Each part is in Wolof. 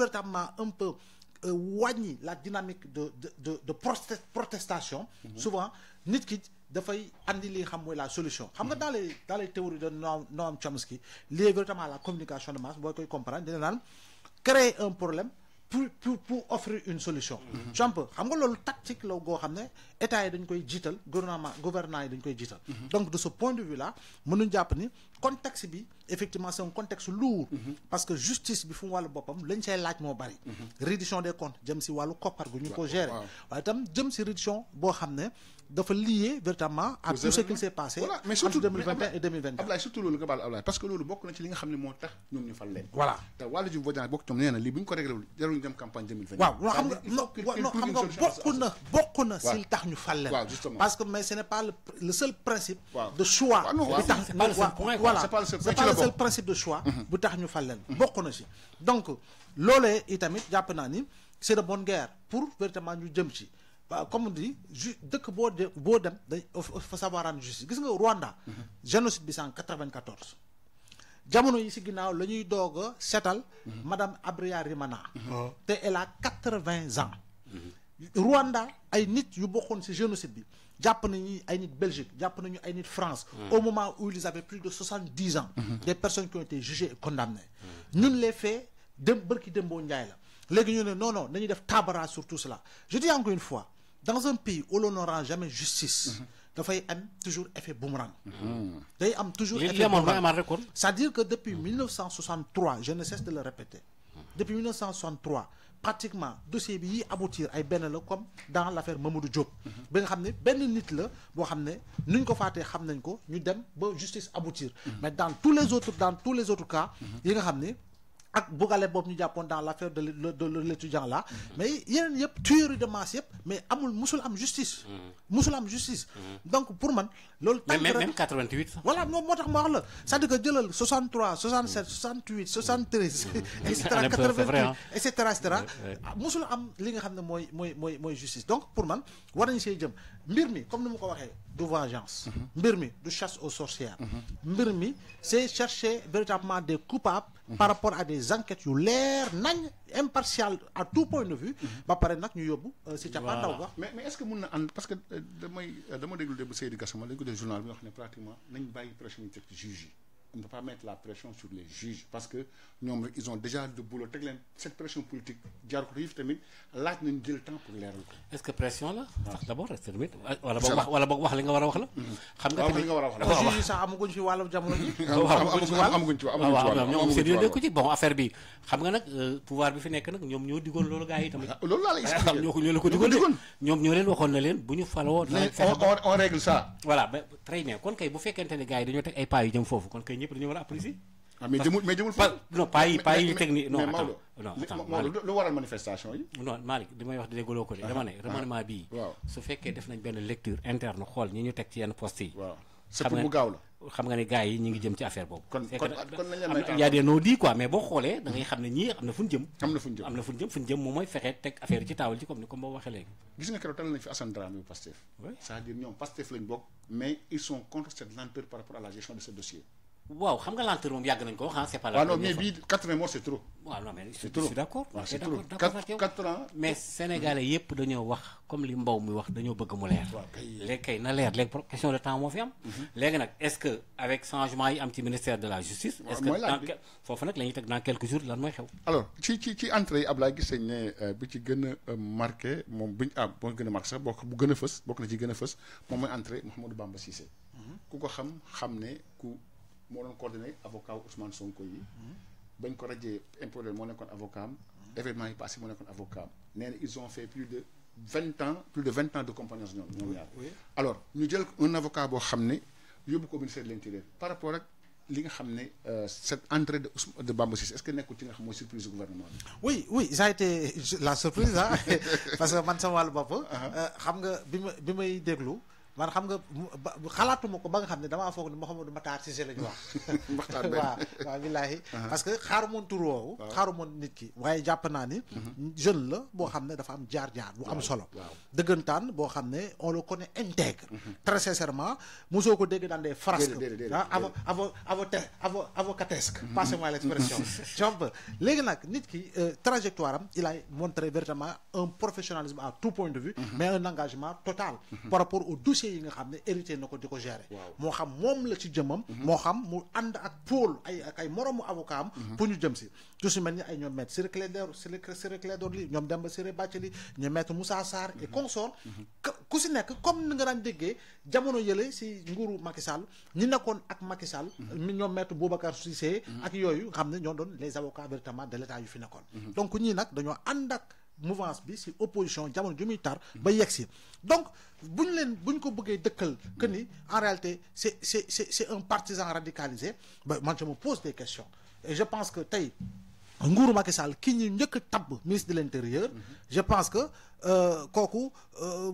véritablement un peu wàññi la dynamique de protestation. Souvent nit ki dafay andi li nga xam mooy la solution. xam nga dans les théories de Noam Chomsky lié véritablement à la communication de masse boo koy comprendre dina naan créer un problème pour offrir une solution. xam nga loolu tactique la goo xam ne état yi dañ koy jiital gouvernement yi dañ koy jiital. donc de ce point de vue là mënuñ jàpp ni contexte bi effectivement c'est un contexte lourd. parce que justice bi fu mu wàllu boppam lañ say laaj moo bari. reddition des comptes jëm si wàllu koppar gu ñu ko gérer. waaye itam jëm si reddition boo xam ne dafa lié véritablement à tout ce qui s'est passé. voilà mais surtout entre 2021 et 2022. Ablaye surtout loolu nga baal Ablaye parce que loolu bokk na ci li nga xam ne moo tax ñoom ñu fal leen. voilà te wàllu Diouf Bodiang bokk ñoom nee na lii bu ñu ko réglé wul jarul dem campagne 2022. waaw non xam nga bokk na si tax ñu fal leen. waaw justement parce que mais ce n'est pas le seul principe. waaw de choix. waaw bi tax c'est pas le seul point, voilà c'est pas le seul point, c'est pas le seul principe de choix. bu tax ñu fal leen. bokk na si donc loolee itamit jàpp naa ni c'est de bonne guerre pour véritablement ñu jëm ci. comme on dit dëkk boo dem day faut savoir rendre justice gis nga Rwanda. génocide bi c'est en 94. jamono yi si ginnaaw la ñuy doog a setal madame Habyarimana. te elle a 80 ans. Rwanda ay nit yu bokkoon si génocide bi jàpp nañu ay nit Belgique jàpp nañu ay nit France. au moment où ils avaient plus de 70 ans. des personnes qui ont été jugées et condamnées. ñun les faits bërki Dembo Ndiaye la léegi ñu ne non dañuy def tabara sur tout cela je dis encore une fois. dans un pays où l'on n'aura jamais justice. dafay am toujours effet boomerang. day am toujours effet boomerang. c'est-à-dire que depuis 1963 je ne cesse de le répéter. depuis 1963 pratiquement dossier bi yi aboutir ay benn la comme dans l'affaire Mamadou Diop. ba nga xam ne benn nit la boo xam ne nuñ ko faatee xam nañ ko ñu dem ba justice aboutir. mais dans tous les autres cas. yi nga xam ne. ak bugale boobu ñu jàppoon dans l'affaire de l'étudiant là. mais yeneen yëpp tuerie de masse yëpp mais musul am justice. donc pour man loolu. même 88 sax. voilà moo tax ma wax la c'est-à-dire que jëlal 63 67 68 73. et cetera 88 et cetera musul am li nga xam ne mooy justice donc pour man war nañu see jëm mbir mi comme ni ma ko waxee du vengeance. mbir mi du chasse aux sorcières. mbir mi c'est chercher véritablement des coupables. par rapport à des enquêtes yu leer nañ impartial à tout point de vue. ba pare nag ñu yóbbu si cappaandaw ga. mais est-ce que mun na ànd parce que dama déglu démb Seydi Gassama lañ ko def journal bi nga xam ne pratiquement nañ bàyyi pression ñu teg ci juges yi. on ne peut pas mettre la pression sur les juges parce que ñoom rek ils ont déjà le boulot teg leen cette pression politique jaar ko yëf tamit laaj nañ jël temps pour leeral ko. est-ce que pression la. sax d'abord tamit wala boog wax li nga war a wax la. xam nga tamit li nga war a wax la. juges yi sax amaguñ fi wàllu jamono ji. amaguñ ci ñoom sérieux ko ci bon affaire bi xam nga nag pouvoir bi fi nekk nag ñoom ñoo digoon loolu gars yi tamit. loolu laa lay expliquer ñoo la ko digoon ñoom ñoo leen waxoon na leen bu ñu faloo. on règle ça. voilà très bien kon kay bu fekkente ne gars yi dañoo teg ay pas yu jëm foofu kon kay ñëpp dañoo war a apprécier. mais jëmul fa. non pas yi technique non attends Maodo lu waral manifestation yi. non Malick li may wax dégguloo ko de dama ne remaniement bii. su fekkee def nañ benn lecture interne xool ñi ñu teg ci yenn poste yi. waaw c'est pour bu gaaw la. xam nga ne gars yi ñi ngi jëm ci affaire boobu. kon nañ leen y a des non-dits quoi mais boo xoolee da ngay xam ne ñii am na fu ñu jëm. am na fu ñu jëm moom mooy fexe teg affaire yi ci taawal ci comme boo waxee léegi. gis nga keroog tal nañ fi Assane Dramé bu Pastef. c'est-à-dire ñoom Pastef lañ bokk mais ils sont contre cette lenteur par rapport à la gestion de ce dossier. waaw xam nga lenteur moom yàgg nañ ko wax c'est pas la première fois mais bii 80 morts c'est trop. waaw non mais je suis d'accord. waaw c'est trop 4 ans. mais sénégalais yëpp dañoo wax comme li Mbow mi wax dañoo bëgg mu leer. léegi kay na leer léegi question de temps moo fi am. léegi nag est-ce que avec changement yi am ci ministère de la justice. est-ce que foofu nag la ñuy teg dans quelques jours lan mooy xew. alors ci entrée yi Ablaye gis nañ ne bi ci gën a marqué moom bu ñu gën a marqué sax bu gën a fës bokk na ci gën a fës moom mooy entrée Mouhamadou Bamba Cissé. ku ko xam ne moo doon coordonné avocat Ousmane Sonko yi. bañ ko rajee imposé moo nekkoon avocat am. événement yi passé moo nekkoon avocat am. nee na ils ont fait plus de 20 ans de compagnons ñoom ñaar. alors ñu jël un avocat boo xam ne yóbbu ko ministère de l'intérieur par rapport ak li nga xam ne cette entrée de Bamba Cissé est-ce que nekkul ci nga xam mooy surprise du gouvernement bi. oui ça a été la surprise parce que man sama wàllu bopp. xam nga bi may déglu. man xam nga xalaatuma ko ba nga xam ne damaa foog ne Mouhamadou Matar Cissé la ñu wax waaw billaahi parce que xaaru moon tur woowu xaaru moon nit ki waaye jàpp naa ni jeune la boo xam ne dafa am jaar-jaar bu am solo dëggantaan boo xam ne on le connaît intègre très sincèrement mosoo ko dégg dans des frasques avocatesque passez-moi l'expression jomb léegi nag nit ki trajectoire am il a montré véritablement un professionnalisme à tout point de vue mais un engagement total par rapport au dossier yi nga xam ne hérité na ko di ko gérer moo xam moom la ci jëmam moo xam mu ànd ak pôle ay moroomu avocat am pour ñu jëm si tout su mel ni ay ñoom maître Ciré Clédor Ly ñoom Demba Ciré Bathily ñoom maître Moussa Sarr et consort ku si nekk comme ni nga daan déggee jamono yële si nguuru Macky Sall ñi nekkoon ak Macky Sall ñoom maître Boubacar Cissé ak yooyu xam ne ñoo doon les avocats véritablement de l'état yu fi nekkoon donc ñii nag dañoo ànd ak mouvance bi si opposition jamono ju muy tar ba yegg si donc bu ñu ko bëggee dëkkal que ni en réalité c'est un partisan radicalisé ba man je me pose des questions et je pense que tey nguuru Macky Sall ki ñu njëkk a tabb ministre de l'intérieur je pense que kooku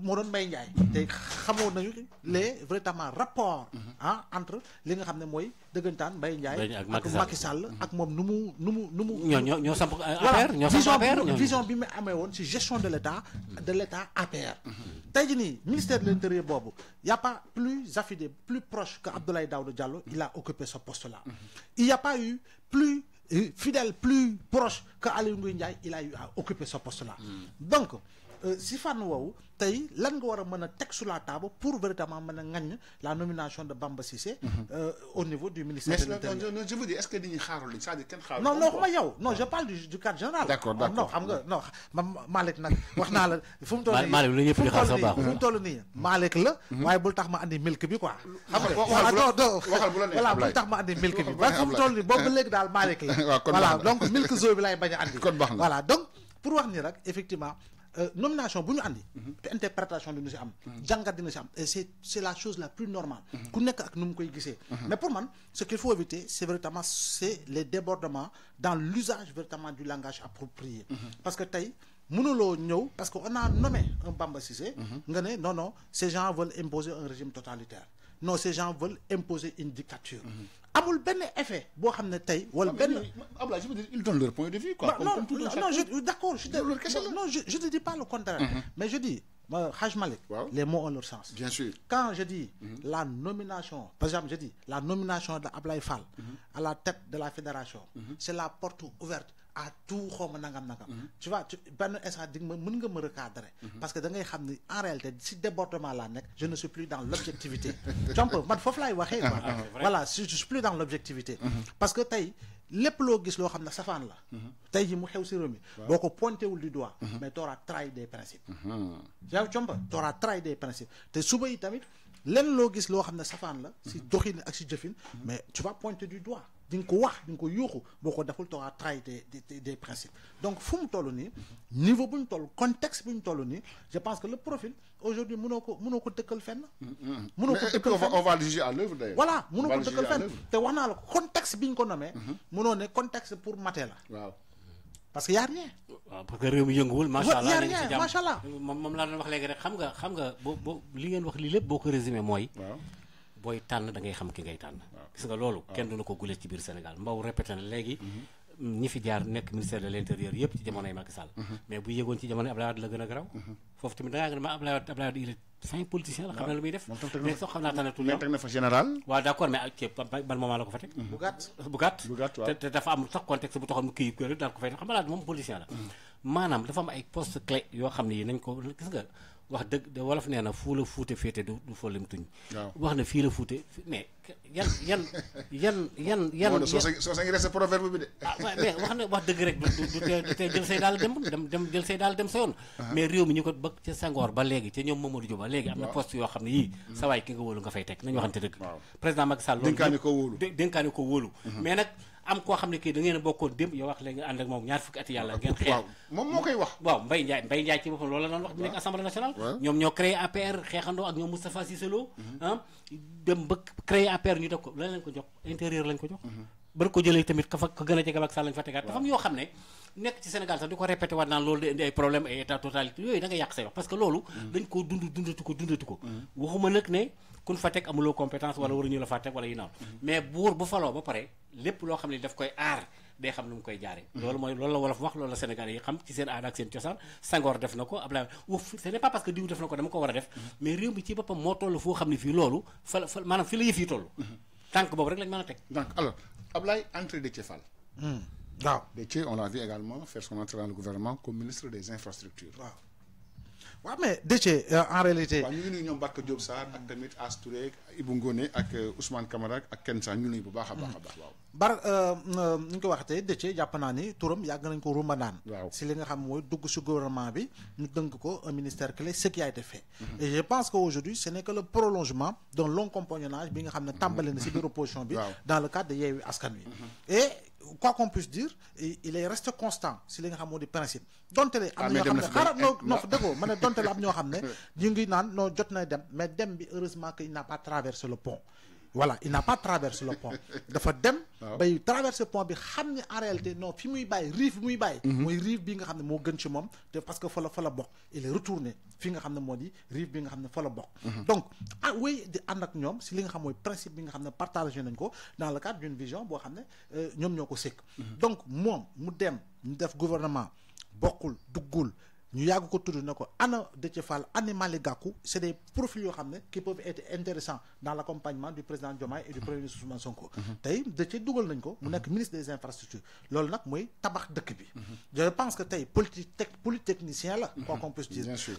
moo doon Mbaye Ndiaye te xamoon nañu les véritablement rapports entre li nga xam ne mooy dëggantaan Mbaye Ndiaye ak Macky Sall ak moom nu mu ñoo samp affaire ñoo samp affaire vision bi mu amee woon ci gestion de l'état APR tey jii nii ministère de l'intérieur boobu y a pas plus affidé plus proche que Abdoulaye Daouda Diallo il a occupé ce poste là il y a pas eu plus fidèle plus proche que Aly Ngouille Ndiaye il a eu à occuper ce poste là donc si fànn woowu tey lan nga war a mën a teg sur la table pour véritablement mën a ŋaññ la nomination de Bamba Cissé au niveau du ministère de l'Intérieur. Mais je veux dire est-ce que dañuy xaarul li c'est-à-dire kenn xaarul. non xuma yow non je parle du cadre général. d'accord non xam nga non Malick nag wax naa la fu mu toll nii Malick lu ñëpp di xaar sax baaxul fu mu toll nii Malick la waaye bul tax ma andi milk bi quoi. xam nga waxal bu la neex voilà bul tax ma andi milk bi ba fu mu toll nii boobu léegi daal Malick la. voilà donc milk zoo bi lay bañ a andi. kon baax na voilà donc pour wax ni rek effectivement. nomination bu ñu andi te interprétation dina si am jàngat dina si am et c'est la chose la plus normale ku nekk ak nu mu koy gisee mais pour man ce qu'il faut éviter c'est véritablement c'est les débordements dans l'usage véritablement du langage approprié parce que tey mënuloo ñëw parce que on a nommé un Bamba Cissé nga ne non ces gens veulent imposer un régime totalitaire non ces gens veulent imposer une dictature amul benn effet boo xam ne tey wala benn Ablaye je veux dire ils donnent leur point de vue quoi non d'accord je te dis pas le contraire mais je dis Hadj Malick les mots ont leur sens bien sûr quand je dis la nomination par exemple je dis la nomination de Ablaye Fall à la tête de la fédération c'est la porte ouverte à tout xawma nangam tu vois benn instant di nga mën nga me recadrer parce que da ngay xam ni en réalité si débordement laa nekk je ne suis plus dans l'objectivité jomp man foofu laay waxee quoi voilà je suis plus dans l'objectivité parce que tey lépp loo gis loo xam ne safaan la tey ji mu xew si réew mi boo ko pointé wul du doigt mais t'auras trahi des principes yow compa t'auras trahi des principes te suba yi tamit lenn loo gis loo xam ne safaan la si doxin ak si jëfin mais tu vas pointer du doigt di nga ko wax di nga ko yuuxu boo ko deful t'auras trahi des principes donc fu mu toll nii niveau bu ñu toll contexte bu ñu toll nii je pense que le profil aujourd'hui mënoo ko dëkkal fenn mënoo ko dëkkal fenn on va le juger à l'œuvre d'ailleurs voilà mënoo ko dëkkal fenn te wax naa la ko contexte bi ñu ko nommé mënoo ne contexte pour mater la waaw parce que y a rien waaw parce que réew mi yënguwul macha allah y a rien macha allah moom laa doon wax léegi rek xam nga boo li ngeen wax lii lépp boo ko résumé mooy booy tànn da ngay xam ki ngay tànn gis nga loolu kenn duna ko gulee ci biir Sénégal Mbow répété na léegi ñi fi jaar nekk ministère de l'intérieur yëpp ci jamonoy Macky Sall mais bu yëgoon ci jamonoy Abdoulaye Wade la gën a garaw foofu tamit da ngaa gën a Abdoulaye Wade il est fin politicien la xam na lu muy def mais soo xam naa tànn tout le teg na fa général waaw d'accord mais ban moment la ko fa teg bu gàtt te dafa am sax contexte bu taxoon kii rek daal ko fay xam nga moom politicien la maanaam dafa am ay poste clé yoo xam ne yi nañ ko gis nga wax dëgg de wolof nee na fu la fuute féete du foolim tuñ wax na fii la fuute mais yan soo sa ngi resté proverbe bi de mais wax dëgg rek du tey jël say daal dem jël say daal dem sa yoon mais réew mi ñu ko ba ca Senghor ba léegi ca ñoom Mamadou Diop ba léegi am na poste yoo xam ne yii sa waay ki nga wóolu nga fay teg nañu waxante dëgg président Macky Sall loolu dénkaani ko wóolu mais nag am koo xam ne kii da ngeen a bokkoon démb yow wax léegi ànd ak moom ñaar fukki at yàlla ngeen xeex moom moo koy wax waaw Mbaye Ndiaye ci boppam loolu la doon wax bi nekk assemblée nationale ñoom ñoo créé APR xeexandoo ak ñoom Moustapha Cissé Lo dem ba créé APR ñu def ko lan lañ ko jox intérieur lañ ko jox bari ko jëlee tamit ka gën a jege Macky Sall lañ fa tegaat dafa am yoo xam ne nekk ci Sénégal sax di ko répété waat naan loolu de indi ay problème ay état totalité yooyu da nga yàq say wax parce que loolu dañ koo dundatu ko waxuma nag ne kun fa teg amuloo compétence wala waruñu la fa teg wala yu naaw mais buur bu faloo ba pare lépp loo xam ne daf koy aar day xam nu mu koy jaaree loolu la wolof wax loolu la Sénégalais yi xam ci seen aada ak seen cosaan Senghor def na ko Abdoulaye ce n'est pas parce que diw def na ko dama ko war a def mais réew mi ci boppam moo toll foo xam ne fii loolu maanaam fii la yëf yi toll tànk boobu rek lañ mën a teg donc alors Ablaye entrée Déthié Fall waaw Déthié on l'a vu également faire son entrée dans le gouvernement comme ministre des infrastructures waaw mais Déthié en réalité. waaw ñu ngi nuyu ñoom Barka Diop Sarr ak tamit As Touré Ibou Ngoné ak Ousmane Camara ak Ken Sarr ñu nuyu bu baax a baax a baax waaw. ñu ko waxatee Déthié jàpp naa ni turam yàgg nañ ko rumbandaan. waaw si li nga xam mooy dugg si gouvernement bi ñu dënk ko un ministère clé ce qui a été fait. Et je pense que aujourd'hui ce n'est que le prolongement d'un long compagnonnage bi nga xam ne tàmbali na si biir opposition bi. dans le cadre de Yewwi Askan Wi. Et quoi qu'on puisse dire il est resté constant si li nga xam moo di principe donte le am na ñoo xam ne xaaral non déggoo ma ne donte le am ñoo xam ne ñu ngi naan non jot na dem mais dem bi heureusement que il n'a pas traversé le pont voilà il n'a pas traversé le pont dafa dem bay traversé pont bi xam ne en réalité non fi muy bàyyi rive bi muy bàyyi mooy rive bi nga xam ne moo gën ci moom te parce que fa la bokk il est retourné fi nga xam ne moo di rive bi nga xam ne fa la bokk donc wéy di ànd ak ñoom si li nga xam mooy principe bi nga xam ne partagé nañ ko dans le cadre d'une vision boo xam ne ñoom ñoo ko sekk donc moom mu dem ñu def gouvernement bokkul duggul ñu yàgg ko tudd na ko ana Déthié Fall ana Malick Gakou c'est des profils yoo xam ne qui peuvent être intéressants dans l'accompagnement du président Diomaye et du premier ministre Ousmane Sonko tey Déthié dugal nañ ko mu nekk ministre des infrastructures loolu nag mooy tabax dëkk bi je pense que tey polytechnicien la quoi qu'on puisse dire bien sûr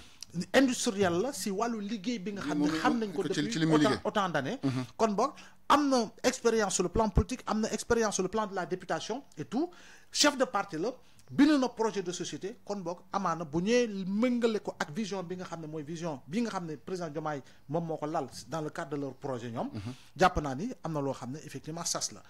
industriel la si wàllu liggéey bi nga xam ne xam nañ ko depuis autant d'années kon boog am na expérience sur le plan politique am na expérience sur le plan de la députation et tout chef de parti la bind na projet de société kon boog amaana bu ñëwee méngale ko ak vision bi nga xam ne mooy vision bi nga xam ne président Diomaye moom moo ko lal dans le cadre de leur projet ñoom jàpp naa ni am na loo xam ne effectivement sas la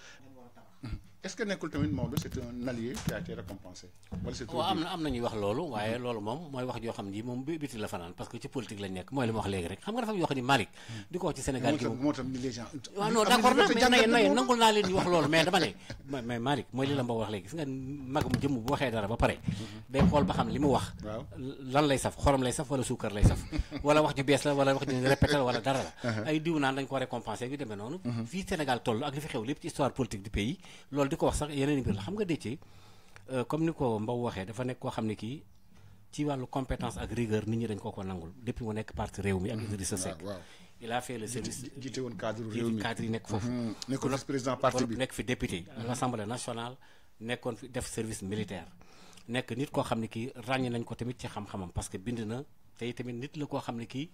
est-ce que nekkul tamit Maodo c'est un allié qui a été récompensé wala c'est trop waaw am na ñuy wax loolu waaye loolu moom mooy wax joo xam ni moom biti la fanaan parce que ci politique lañ nekk mooy li ma wax léegi rek xam nga dafa am yoo xam ni Malick di ko wax ci Sénégal gi moo tam ni les gens waaw non d'accord na nangul naa leen ñu wax loolu mais dama ne mais Malick mooy li la Mbow wax léegi gis nga magum jëmm bu waxee dara ba pare day xool ba xam li mu wax lan lay saf xorom lay saf wala suukar lay saf wala wax ju bees la wala wax ju répété la wala dara la ay diw naan dañ ko récompensé bi demee noonu fii Sénégal toll ak li fi xew lépp ci histoire politique du pays loolu di ko wax sax yeneen mbir la xam nga Déthié comme ni ko Mbow waxee dafa nekk koo xam ne kii ci wàllu compétence ak rigueur nit ñi dañ ko nangul depuis mu nekk parti réew mi ak Idrissa Seck il a fait le service jiite woon cadre réew mi cadre yi nekk foofu nekkoon vice-président parti bi nekk fi député à l'Assemblée nationale nekkoon fi def service militaire nekk nit koo xam ne kii ràññe nañ ko tamit ci xam-xamam parce que bind na tey tamit nit la koo xam ne kii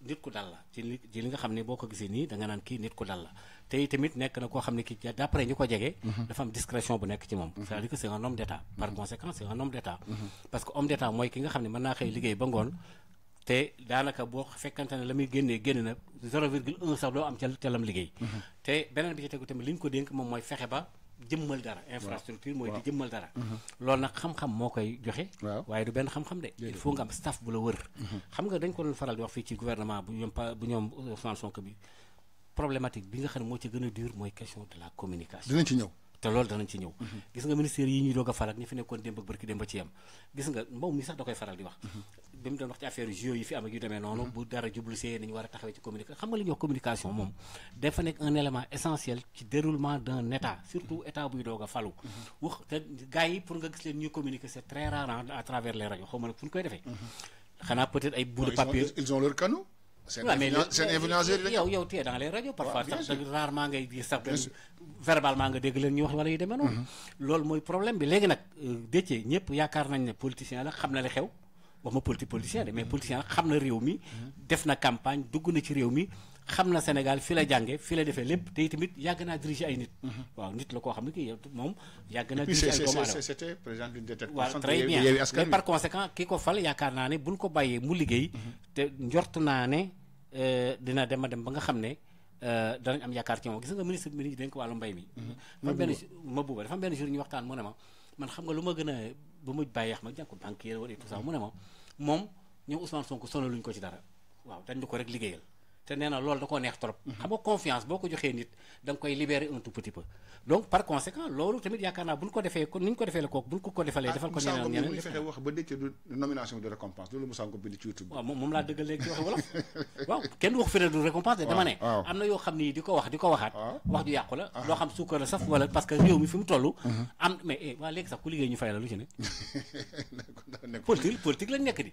nit ku dal la ci li nga xam ne boo ko gisee nii da nga naan kii nit ku dal la tey tamit nekk na koo xam ne kii d'après ñu ko jege dafa am discrétion bu nekk ci moom c'est-à-dire que c'est un homme d'état par conséquent c'est un homme d'état parce que homme d'état mooy ki nga xam ne mën naa xëy liggéey ba ngoon te daanaka boo fekkante ne la muy génn na 0,1 sax doo am ca lam liggéey te beneen bi ci tegu tamit li ñu ko dénk moom mooy fexe ba jëmmal dara infrastructure mooy di jëmmal dara loolu nag xam-xam moo koy joxe waaye du benn xam-xam de il faut nga am staff bu la wër xam nga dañ ko doon faral di wax fii ci gouvernement bu ñoom Ousmane Sonko bi problématique bi nga xam ne moo ci gën a dur mooy question de la communication dinañ ci ñëw te loolu danañ ci ñëw gis nga ministère yi ñuy doog a faral ñi fi nekkoon démb ak barki démb ci yem gis nga Mbow mi sax da koy faral di wax bi mu doon wax ci affaire JO yi fi am ak yu demee noonu bu dara jublu see nañu war a taxawee ci communication xam nga li ñuy wax communication moom dafa nekk un élément essentiel ci déroulement d'un état surtout état buy doog a falu wax te gars yi pour nga gis leen ñuy communiquer c'est très rare à travers les rajo xaw ma nag fu ñu koy defee xanaa peut-être ay bout de papier ils ont leur canaux seen influenceurs yow tee dans les radios parfois sax rarement ngay gis sax verbalement nga dégg leen ñu wax wala yu demee noonu loolu mooy problème bi léegi nag Déthié ñëpp yaakaar nañ ne politicien la xam na li xew wax ma politicien de mais politicien la xam na réew mi def na campagne dugg na ci réew mi xam na Sénégal fi la jànge fi la defee lépp te tamit yàgg naa diriger ay nit waaw nit la koo xam ne kii moom yàgg naa diriger ay doomu aadama c'était président d'une tête waaw très bien mais par conséquent kii ko fal yaakaar naa ne buñ ko bàyyee mu liggéey te njort naa ne dina dem ba nga xam ne danañ am yaakaar ci moom gis nga ministre bi dañ ko wàllu mbay mi dafa am benn jour ñu waxtaan mu ne ma man xam nga lu ma gën a ba mu bàyyi ma jànko banquier wala tout ça mu ne ma moom ñoom Ousmane Sonko sonaluñ ko ci dara waaw dañ ko rek liggéeyal te nee na loolu da koo neex trop. xam nga confiance boo ko joxee nit da nga koy libérer un tout petit peu donc par conséquent loolu tamit yaakaar naa bu ñu ko defee kon ni ñu ko defee la kooku bu ñu ko defalee defal ko ñeneen ñeneen fexe wax ba décce du nomination de récompense loolu Moussa Ngom bind ci YouTube. waaw moom laa dëggal léegi ci waxi wolof waaw kenn wax fene du récompense de dama ne am na yoo xam ni di ko waxaat wax ju yàqu la loo xam suukar la saf wala parce que réew mi fi mu toll am mais waa léegi sax ku liggéey ñu fay la lu ci ne politique lañ nekk di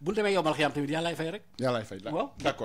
bu ñu demee yombal xiyam tamit yàllaay fay rek yàllaay fay d'accord